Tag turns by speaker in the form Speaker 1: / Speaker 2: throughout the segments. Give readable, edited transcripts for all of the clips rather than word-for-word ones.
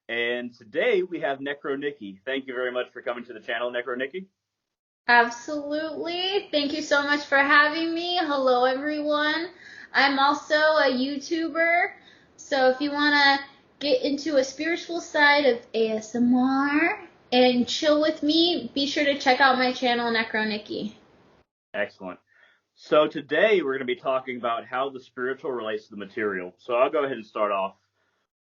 Speaker 1: And today we have Necro Nicki. Thank you very much for coming to the channel, Necro Nicki.
Speaker 2: Absolutely. Thank you so much for having me. Hello, everyone. I'm also a YouTuber. So if you want to get into a spiritual side of ASMR and chill with me, be sure to check out my channel, Necro Nicki.
Speaker 1: Excellent. So today we're going to be talking about how the spiritual relates to the material. So I'll go ahead and start off.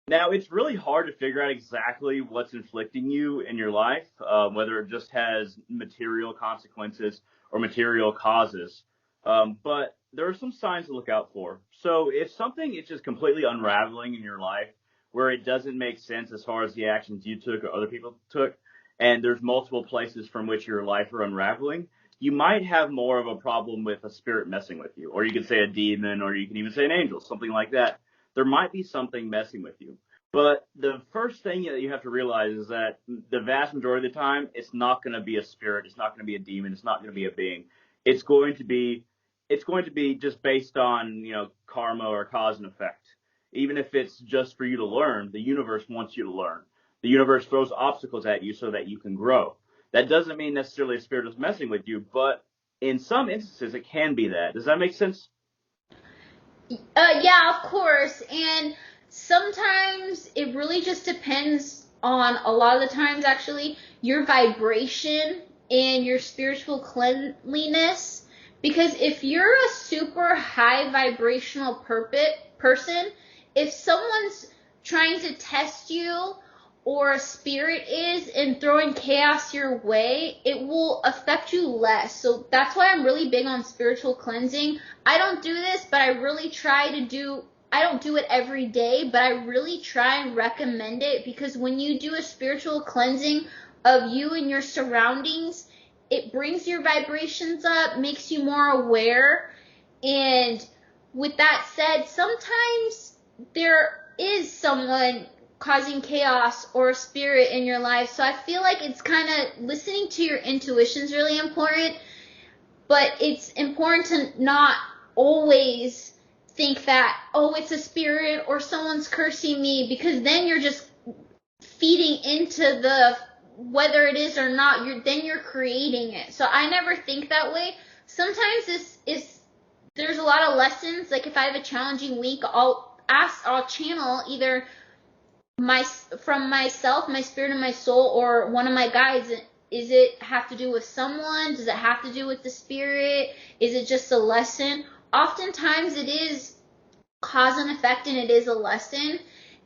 Speaker 1: Now, it's really hard to figure out exactly what's inflicting you in your life, whether it just has material consequences or material causes. But there are some signs to look out for. So if something is just completely unraveling in your life, where it doesn't make sense as far as the actions you took or other people took, and there's multiple places from which your life are unraveling, you might have more of a problem with a spirit messing with you. Or you could say a demon, or you can even say an angel, something like that. There might be something messing with you. But the first thing that you have to realize is that the vast majority of the time, it's not going to be a spirit, it's not going to be a demon, it's not going to be a being. It's going to be, it's going to be just based on, karma or cause and effect. Even if it's just for you to learn, the universe wants you to learn. The universe throws obstacles at you so that you can grow. That doesn't mean necessarily a spirit is messing with you, but in some instances, it can be that. Does that make sense?
Speaker 2: Yeah, of course. And sometimes it really just depends on, a lot of the times actually, your vibration and your spiritual cleanliness. Because if you're a super high vibrational person, if someone's trying to test you, or a spirit is, and throwing chaos your way, it will affect you less. So that's why I'm really big on spiritual cleansing. I don't do this, but I really try to do, I don't do it every day, but I really try and recommend it, because when you do a spiritual cleansing of you and your surroundings, it brings your vibrations up, makes you more aware. And with that said, sometimes there is someone causing chaos or a spirit in your life. So I feel like it's kind of, listening to your intuition is really important, but it's important to not always think that, oh, it's a spirit or someone's cursing me, because then you're just feeding into the, whether it is or not, you're creating it. So I never think that way. Sometimes there's a lot of lessons. Like if I have a challenging week, I'll channel either from myself, my spirit and my soul, or one of my guides. Is it have to do with someone? Does it have to do with the spirit? Is it just a lesson? Oftentimes it is cause and effect, and it is a lesson.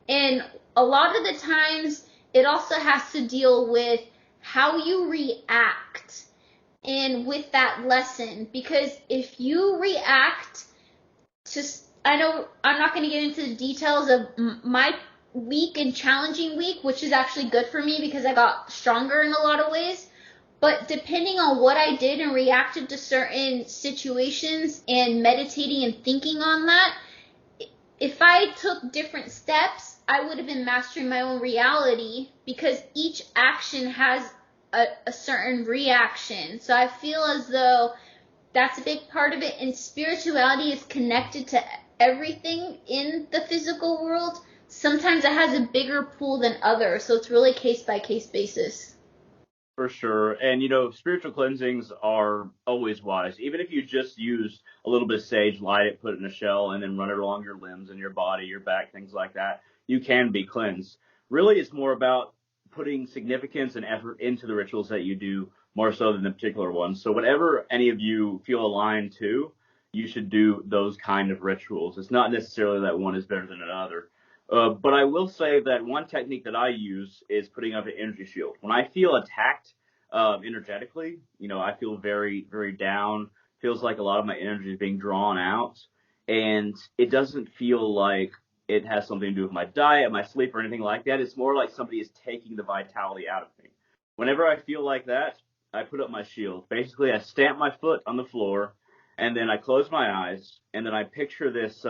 Speaker 2: And a lot of the times it also has to deal with how you react and with that lesson. Because if you react to, I know I'm not going to get into the details of my week and challenging week, which is actually good for me because I got stronger in a lot of ways. But depending on what I did and reacted to certain situations and meditating and thinking on that, if I took different steps, I would have been mastering my own reality, because each action has a certain reaction. So I feel as though that's a big part of it. And spirituality is connected to everything in the physical world. Sometimes it has a bigger pool than others, so it's really case by case basis.
Speaker 1: For sure. And, spiritual cleansings are always wise. Even if you just use a little bit of sage, light it, put it in a shell, and then run it along your limbs and your body, your back, things like that, you can be cleansed. Really, it's more about putting significance and effort into the rituals that you do, more so than the particular ones. So whatever any of you feel aligned to, you should do those kind of rituals. It's not necessarily that one is better than another. But I will say that one technique that I use is putting up an energy shield. When I feel attacked energetically, I feel very, very down. Feels like a lot of my energy is being drawn out. And it doesn't feel like it has something to do with my diet, my sleep, or anything like that. It's more like somebody is taking the vitality out of me. Whenever I feel like that, I put up my shield. Basically, I stamp my foot on the floor, and then I close my eyes, and then I picture this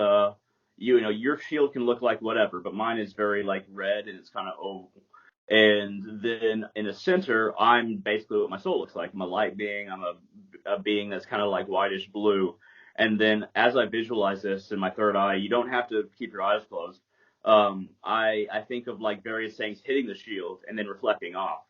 Speaker 1: your shield can look like whatever, but mine is very like red and it's kind of oval. And then in the center, I'm basically what my soul looks like. I'm a light being. I'm a being that's kind of like whitish blue. And then as I visualize this in my third eye, you don't have to keep your eyes closed. I think of like various things hitting the shield and then reflecting off,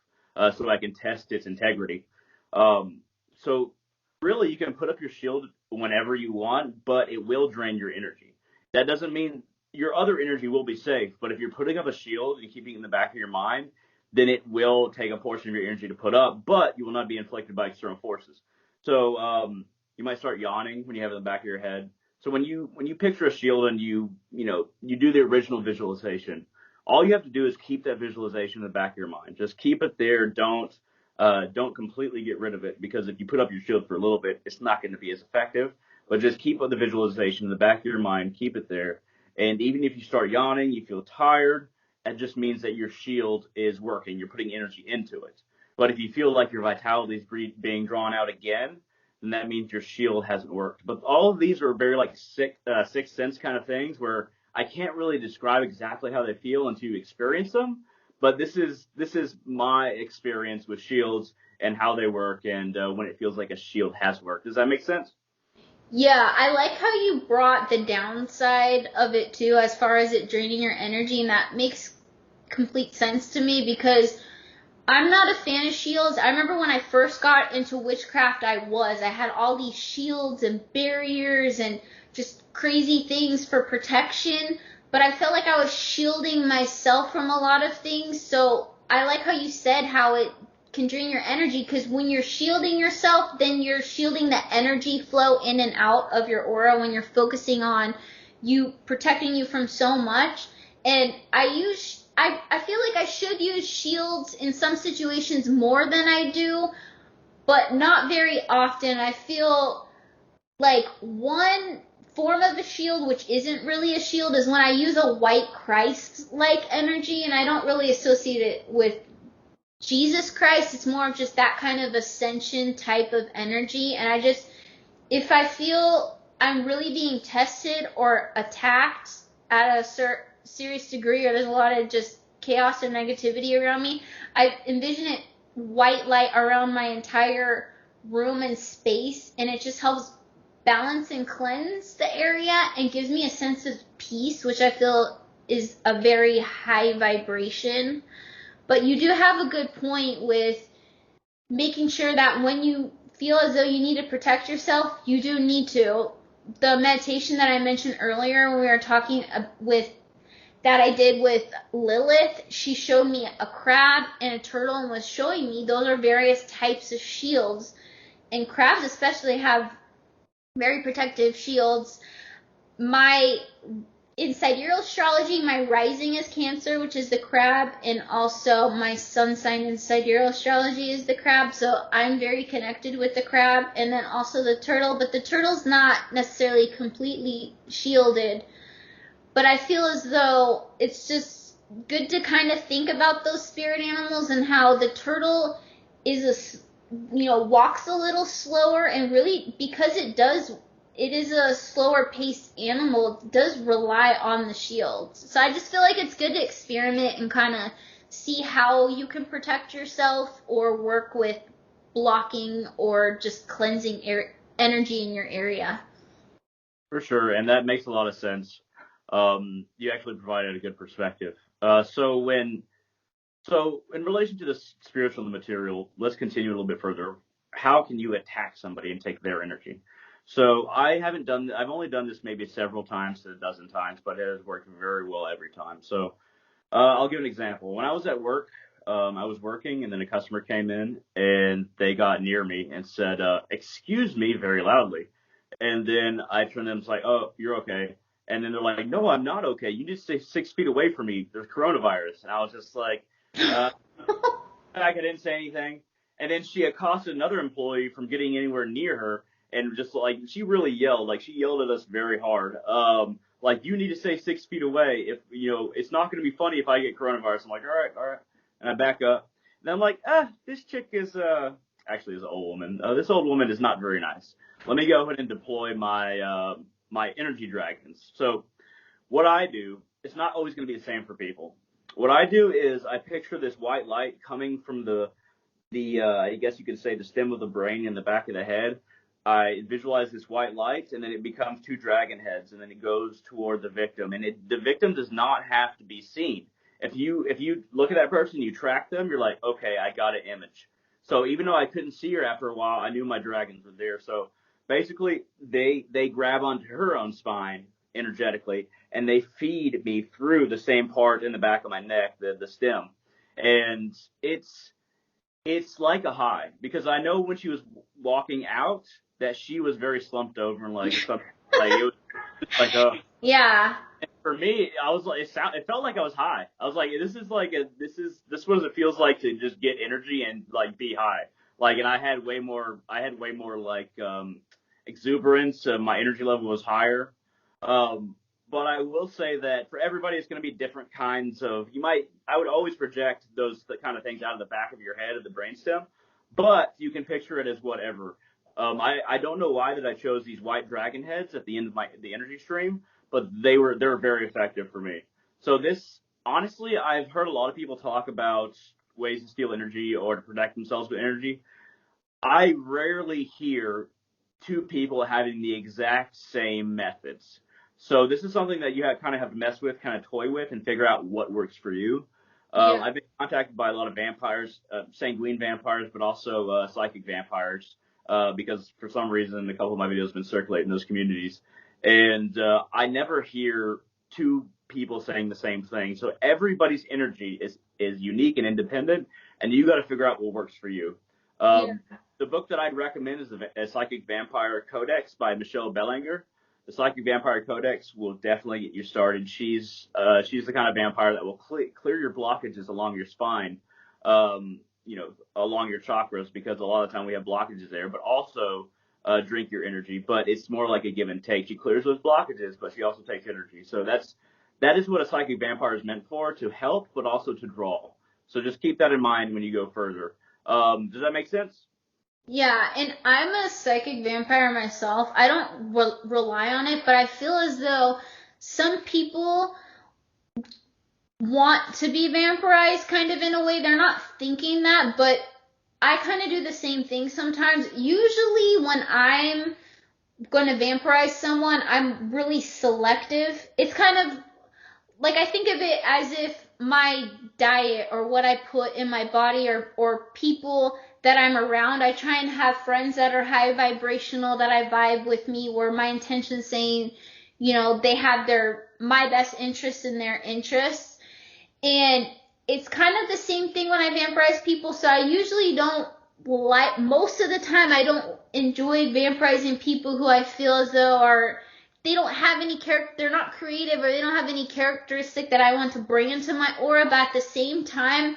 Speaker 1: so I can test its integrity. So really, you can put up your shield whenever you want, but it will drain your energy. That doesn't mean your other energy will be safe, but if you're putting up a shield and keeping it in the back of your mind, then it will take a portion of your energy to put up, but you will not be inflicted by external forces. So you might start yawning when you have it in the back of your head. So when you picture a shield and you do the original visualization, all you have to do is keep that visualization in the back of your mind. Just keep it there. Don't completely get rid of it, because if you put up your shield for a little bit, it's not going to be as effective. But just keep the visualization in the back of your mind. Keep it there. And even if you start yawning, you feel tired, that just means that your shield is working. You're putting energy into it. But if you feel like your vitality is being drawn out again, then that means your shield hasn't worked. But all of these are very like sixth sense kind of things where I can't really describe exactly how they feel until you experience them. But this is my experience with shields and how they work, and when it feels like a shield has worked. Does that make sense?
Speaker 2: Yeah, I like how you brought the downside of it too, as far as it draining your energy, and that makes complete sense to me because I'm not a fan of shields. I remember when I first got into witchcraft, I had all these shields and barriers and just crazy things for protection, but I felt like I was shielding myself from a lot of things. So I like how you said how it can drain your energy, because when you're shielding yourself, then you're shielding the energy flow in and out of your aura when you're focusing on you protecting you from so much. And I feel like I should use shields in some situations more than I do, but not very often. I feel like one form of a shield, which isn't really a shield, is when I use a white Christ-like energy, and I don't really associate it with Jesus Christ. It's more of just that kind of ascension type of energy. And if I feel I'm really being tested or attacked at a serious degree, or there's a lot of just chaos or negativity around me, I envision it white light around my entire room and space, and it just helps balance and cleanse the area and gives me a sense of peace, which I feel is a very high vibration. But you do have a good point with making sure that when you feel as though you need to protect yourself, you do need to. The meditation that I mentioned earlier when we were talking that I did with Lilith, she showed me a crab and a turtle and was showing me those are various types of shields. And crabs especially have very protective shields. In sidereal astrology, my rising is Cancer, which is the crab, and also my sun sign in sidereal astrology is the crab, so I'm very connected with the crab, and then also the turtle, but the turtle's not necessarily completely shielded. But I feel as though it's just good to kind of think about those spirit animals and how the turtle walks a little slower, and really because it is a slower paced animal, it does rely on the shield. So I just feel like it's good to experiment and kind of see how you can protect yourself or work with blocking or just cleansing energy in your area.
Speaker 1: For sure, and that makes a lot of sense. You actually provided a good perspective. So in relation to the spiritual and the material, let's continue a little bit further. How can you attack somebody and take their energy? So I've only done this maybe several times to a dozen times, but it has worked very well every time. So I'll give an example. When I was at work, I was working, and then a customer came in, and they got near me and said, "Excuse me," very loudly. And then I turned to them and was like, "Oh, you're okay." And then they're like, "No, I'm not okay. You need to stay 6 feet away from me. There's coronavirus." And I was just like, I didn't say anything. And then she accosted another employee from getting anywhere near her, and just like she really yelled, like she yelled at us very hard. Like, you need to stay 6 feet away. If it's not going to be funny if I get coronavirus. I'm like, all right, and I back up. And I'm like, this chick is actually is an old woman. This old woman is not very nice. Let me go ahead and deploy my energy dragons. So what I do, it's not always going to be the same for people. What I do is I picture this white light coming from the I guess you could say the stem of the brain in the back of the head, I visualize this white light, and then it becomes two dragon heads, and then it goes toward the victim. And the victim does not have to be seen. If you look at that person, you track them, you're like, okay, I got an image. So even though I couldn't see her after a while, I knew my dragons were there. So basically, they grab onto her own spine energetically, and they feed me through the same part in the back of my neck, the stem. And it's like a high, because I know when she was walking out that she was very slumped over and like something, like it was just like
Speaker 2: Yeah.
Speaker 1: and for me, I was like, it felt like I was high. I was like, this is what it feels like to just get energy and like be high. Like, and I had way more like exuberance. My energy level was higher. But I will say that for everybody, it's going to be different kinds of. I would always project those kind of things out of the back of your head of the brainstem, but you can picture it as whatever. I don't know why that I chose these white dragon heads at the end of the energy stream, but they're very effective for me. So this, honestly, I've heard a lot of people talk about ways to steal energy or to protect themselves with energy. I rarely hear two people having the exact same methods. So this is something that you kind of have to mess with, kind of toy with, and figure out what works for you.
Speaker 2: Yeah.
Speaker 1: I've been contacted by a lot of vampires, sanguine vampires, but also psychic vampires, because for some reason a couple of my videos have been circulating in those communities. And I never hear two people saying the same thing. So everybody's energy is unique and independent, and you got to figure out what works for you.
Speaker 2: Yeah.
Speaker 1: The book that I'd recommend is a Psychic Vampire Codex by Michelle Bellinger. The Psychic Vampire Codex will definitely get you started. She's the kind of vampire that will clear your blockages along your spine, along your chakras, because a lot of the time we have blockages there, but also drink your energy. But it's more like a give and take. She clears those blockages, but she also takes energy. So that is what a psychic vampire is meant for, to help, but also to draw. So just keep that in mind when you go further. Does that make sense?
Speaker 2: Yeah, and I'm a psychic vampire myself. I don't rely on it, but I feel as though some people want to be vampirized kind of in a way. They're not thinking that, but I kind of do the same thing sometimes. Usually when I'm going to vampirize someone, I'm really selective. It's kind of like, I think of it as if my diet or what I put in my body or people that I'm around, I try and have friends that are high vibrational, that I vibe with me, where my intention is saying, they have my best interest in their interests. And it's kind of the same thing when I vampirize people. So I usually don't most of the time, I don't enjoy vampirizing people who I feel as though they don't have any character, they're not creative, or they don't have any characteristic that I want to bring into my aura. But at the same time,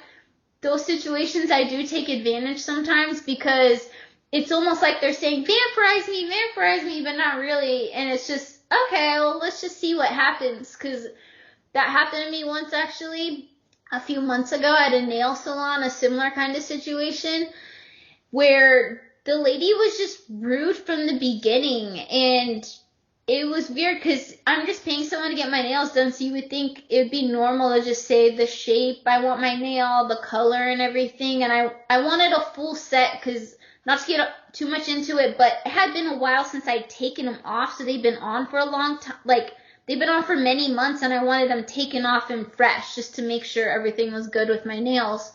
Speaker 2: those situations I do take advantage sometimes, because it's almost like they're saying, vampirize me, but not really. And it's just, okay, well, let's just see what happens. Because that happened to me once, actually, a few months ago at a nail salon, a similar kind of situation, where the lady was just rude from the beginning. And it was weird, because I'm just paying someone to get my nails done, so you would think it would be normal to just say the shape I want my nail, the color and everything. And I wanted a full set, because not to get too much into it, but it had been a while since I'd taken them off, so they've been on for a long time. Like, they've been on for many months, and I wanted them taken off and fresh, just to make sure everything was good with my nails.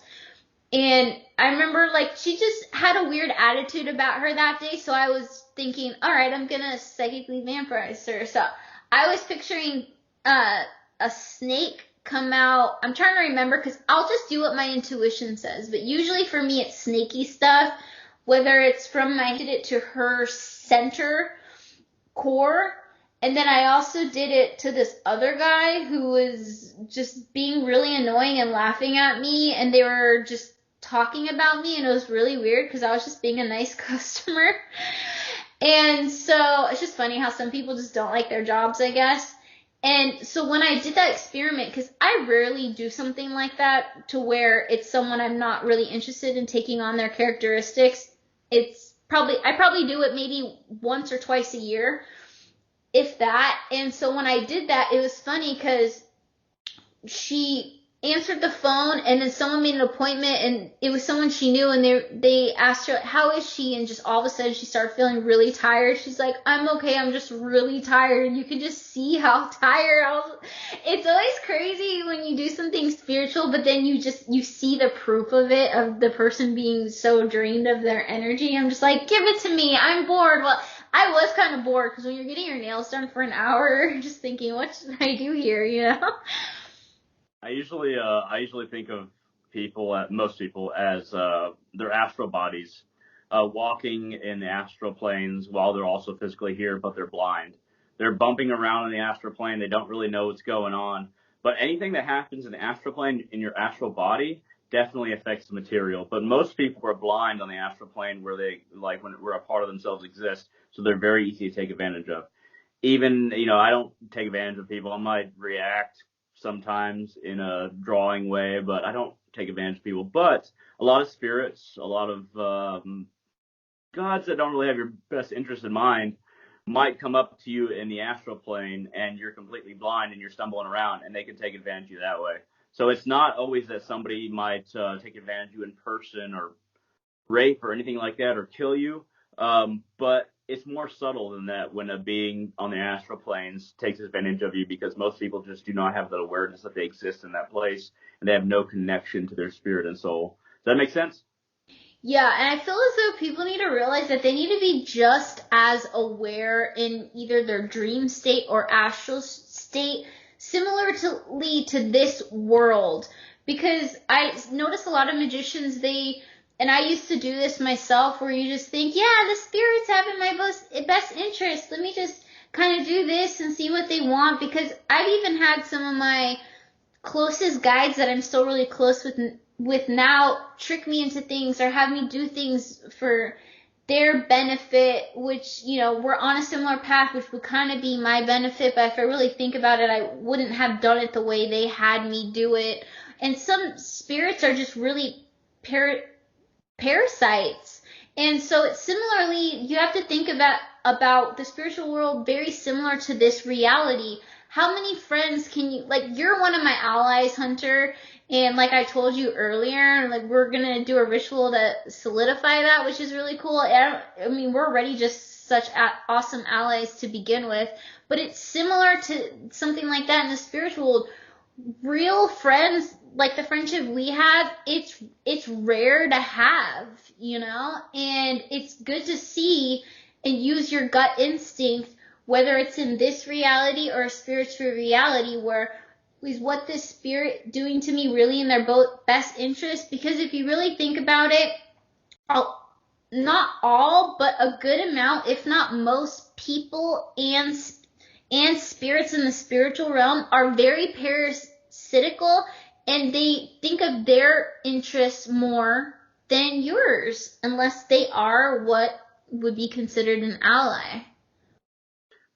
Speaker 2: And I remember, like, she just had a weird attitude about her that day, so I was thinking, all right, I'm gonna psychically vampirize her. So I was picturing a snake come out. I'm trying to remember, because I'll just do what my intuition says, but usually for me it's snaky stuff, whether it's from I did it to her center core. And then I also did it to this other guy who was just being really annoying and laughing at me, and they were just talking about me, and it was really weird, because I was just being a nice customer. And so it's just funny how some people just don't like their jobs, I guess. And so when I did that experiment, because I rarely do something like that to where it's someone I'm not really interested in taking on their characteristics, I probably do it maybe once or twice a year, if that. And so when I did that, it was funny, because she answered the phone, and then someone made an appointment, and it was someone she knew, and they asked her, how is she? And just all of a sudden she started feeling really tired. She's like, I'm okay, I'm just really tired. And you can just see how tired I was. It's always crazy when you do something spiritual, but then you see the proof of it, of the person being so drained of their energy. I'm just like, give it to me, I'm bored. Well, I was kind of bored, because when you're getting your nails done for an hour, you're just thinking, what should I do here, you know?
Speaker 1: I usually think of most people as their astral bodies, walking in the astral planes while they're also physically here, but they're blind. They're bumping around in the astral plane. They don't really know what's going on. But anything that happens in the astral plane in your astral body definitely affects the material. But most people are blind on the astral plane where where a part of themselves exists. So they're very easy to take advantage of. Even, I don't take advantage of people. I might react sometimes in a drawing way, but I don't take advantage of people. But a lot of spirits, a lot of gods that don't really have your best interest in mind might come up to you in the astral plane, and you're completely blind and you're stumbling around, and they can take advantage of you that way. So it's not always that somebody might take advantage of you in person or rape or anything like that or kill you. But it's more subtle than that when a being on the astral planes takes advantage of you, because most people just do not have the awareness that they exist in that place, and they have no connection to their spirit and soul. Does that make sense?
Speaker 2: Yeah, and I feel as though people need to realize that they need to be just as aware in either their dream state or astral state, similarly to this world. Because I notice a lot of magicians, and I used to do this myself, where you just think, yeah, the spirits have in my best interest. Let me just kind of do this and see what they want. Because I've even had some of my closest guides that I'm still really close with now trick me into things or have me do things for their benefit, which, we're on a similar path, which would kind of be my benefit. But if I really think about it, I wouldn't have done it the way they had me do it. And some spirits are just really parasites. And so it's similarly, you have to think about the spiritual world very similar to this reality. How many friends can you, you're one of my allies, Hunter, and like I told you earlier, we're gonna do a ritual to solidify that, which is really cool. We're already just such awesome allies to begin with, but it's similar to something like that in the spiritual world. Real friends, like the friendship we have, it's rare to have, and it's good to see and use your gut instinct, whether it's in this reality or a spiritual reality, where is what this spirit doing to me really in their best interest? Because if you really think about it, not all, but a good amount, if not most people and spirits in the spiritual realm are very parasitical, and they think of their interests more than yours, unless they are what would be considered an ally.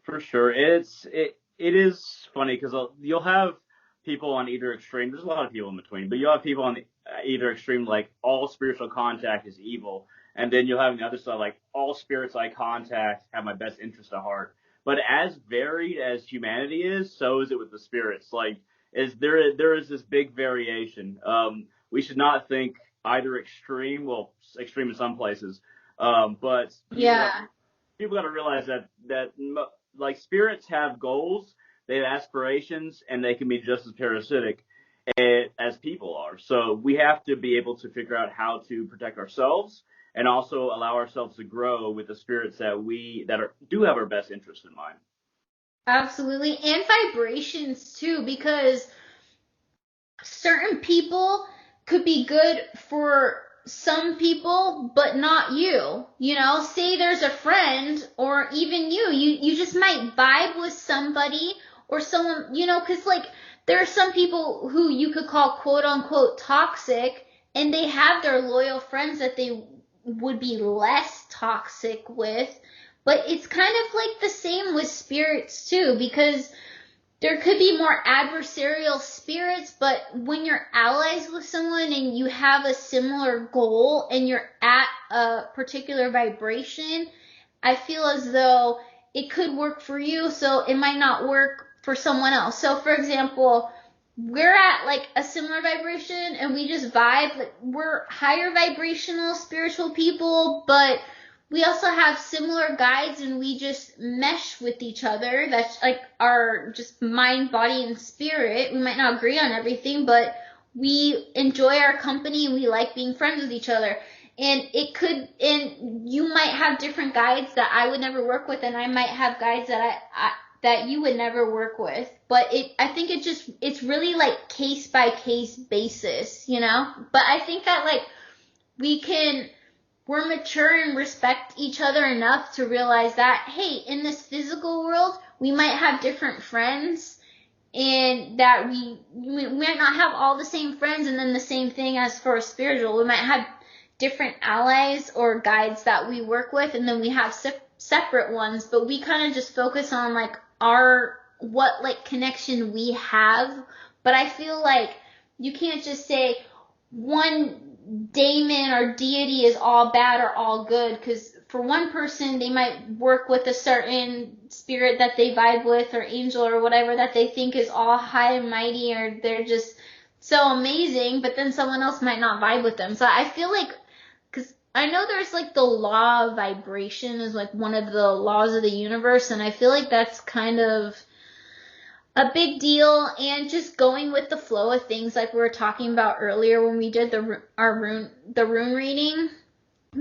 Speaker 1: For sure. It is funny because you'll have people on either extreme. There's a lot of people in between, but you'll have people on either extreme, like all spiritual contact is evil, and then you'll have on the other side, like all spirits I contact have my best interest at heart. But as varied as humanity is, so is it with the spirits. There is this big variation. We should not think either extreme. Well, extreme in some places, but
Speaker 2: Yeah.
Speaker 1: people got to realize that spirits have goals, they have aspirations, and they can be just as parasitic as people are. So we have to be able to figure out how to protect ourselves and also allow ourselves to grow with the spirits that do have our best interest in mind.
Speaker 2: Absolutely. And vibrations too, because certain people could be good for some people, but not you. Say there's a friend or even you just might vibe with somebody or someone, because there are some people who you could call quote unquote toxic, and they have their loyal friends that they would be less toxic with. But it's kind of like the same with spirits too, because there could be more adversarial spirits, but when you're allies with someone and you have a similar goal and you're at a particular vibration, I feel as though it could work for you, so it might not work for someone else. So for example, we're at like a similar vibration and we just vibe. Like, we're higher vibrational spiritual people, but we also have similar guides and we just mesh with each other. That's like our just mind, body, and spirit. We might not agree on everything, but we enjoy our company and we like being friends with each other. And you might have different guides that I would never work with, and I might have guides that that you would never work with. But I think it's really like case by case basis, you know? But I think that like we're mature and respect each other enough to realize that, hey, in this physical world, we might have different friends, and that we might not have all the same friends, and then the same thing as for spiritual. We might have different allies or guides that we work with, and then we have separate ones, but we kind of just focus on like what like connection we have. But I feel like you can't just say one daemon or deity is all bad or all good, because for one person they might work with a certain spirit that they vibe with, or angel or whatever, that they think is all high and mighty, or they're just so amazing, but then someone else might not vibe with them. So I feel like, because I know there's like the law of vibration is like one of the laws of the universe, and I feel like that's kind of a big deal, and just going with the flow of things like we were talking about earlier when we did the rune reading,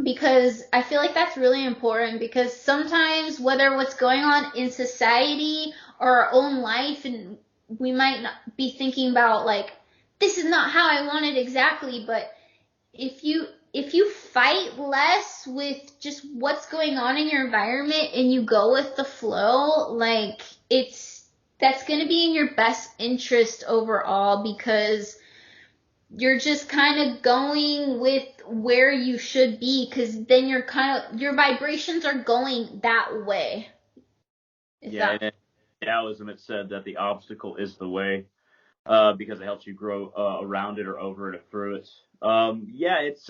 Speaker 2: because I feel like that's really important, because sometimes whether what's going on in society or our own life, and we might not be thinking about like, this is not how I want it exactly, but if you fight less with just what's going on in your environment and you go with the flow, like that's going to be in your best interest overall, because you're just kind of going with where you should be, because then your vibrations are going that way.
Speaker 1: Yeah, in Taoism it said that the obstacle is the way, because it helps you grow around it or over it or through it. Yeah, it's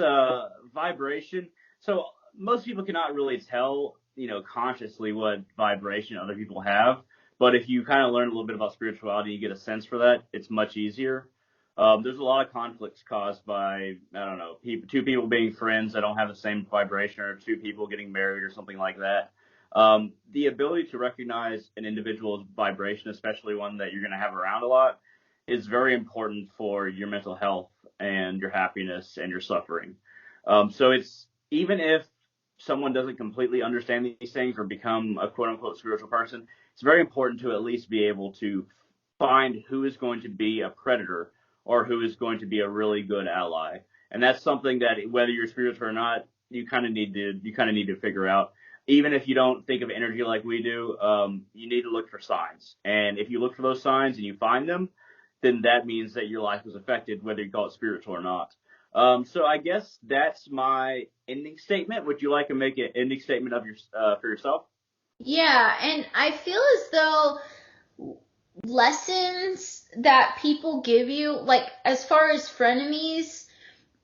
Speaker 1: vibration. So most people cannot really tell, consciously what vibration other people have. But if you kind of learn a little bit about spirituality, you get a sense for that, it's much easier. There's a lot of conflicts caused by, I don't know, two people being friends that don't have the same vibration, or two people getting married or something like that. The ability to recognize an individual's vibration, especially one that you're going to have around a lot, is very important for your mental health and your happiness and your suffering. So it's, even if someone doesn't completely understand these things or become a quote unquote spiritual person, it's very important to at least be able to find who is going to be a predator or who is going to be a really good ally. And that's something that, whether you're spiritual or not, you kind of need to figure out. Even if you don't think of energy like we do, you need to look for signs. And if you look for those signs and you find them, then that means that your life was affected, whether you call it spiritual or not. So I guess that's my ending statement. Would you like to make an ending statement of for yourself?
Speaker 2: Yeah, and I feel as though lessons that people give you, like as far as frenemies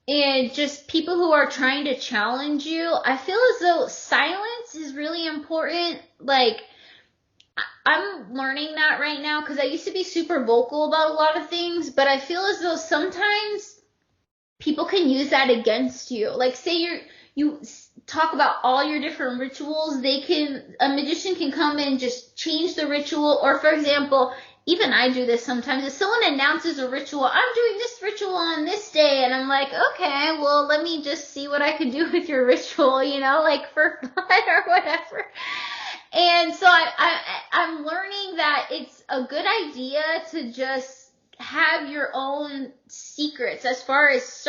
Speaker 2: and just people who are trying to challenge you, I feel as though silence is really important. Like, I'm learning that right now, because I used to be super vocal about a lot of things, but I feel as though sometimes people can use that against you. Like, say you talk about all your different rituals, a magician can come and just change the ritual. Or for example, even I do this sometimes. If someone announces a ritual, I'm doing this ritual on this day, and I'm like, okay, well, let me just see what I can do with your ritual, like for fun or whatever. And so I'm learning that it's a good idea to just have your own secrets, as far as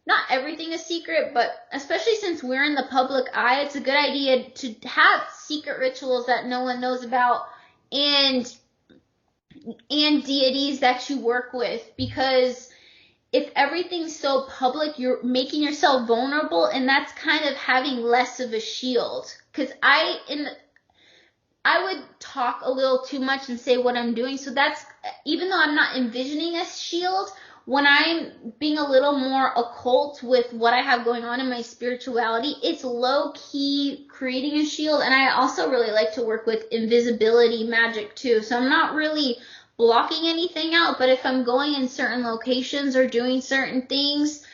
Speaker 2: not everything is secret, but especially since we're in the public eye, it's a good idea to have secret rituals that no one knows about, and deities that you work with, because if everything's so public, you're making yourself vulnerable, and that's kind of having less of a shield. Because I would talk a little too much and say what I'm doing, so that's, even though I'm not envisioning a shield, when I'm being a little more occult with what I have going on in my spirituality, it's low-key creating a shield. And I also really like to work with invisibility magic too. So I'm not really blocking anything out, but if I'm going in certain locations or doing certain things,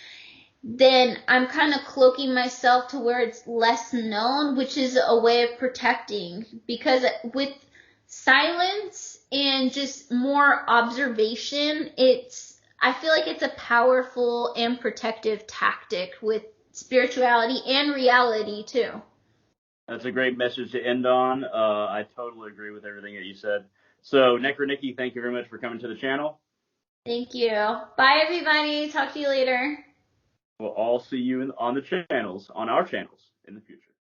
Speaker 2: then I'm kind of cloaking myself to where it's less known, which is a way of protecting. Because with silence and just more observation, I feel like it's a powerful and protective tactic with spirituality and reality too.
Speaker 1: That's a great message to end on. I totally agree with everything that you said. So, Necro Nicki, thank you very much for coming to the channel.
Speaker 2: Thank you. Bye, everybody. Talk to you later.
Speaker 1: We'll all see you on the channels, on our channels in the future.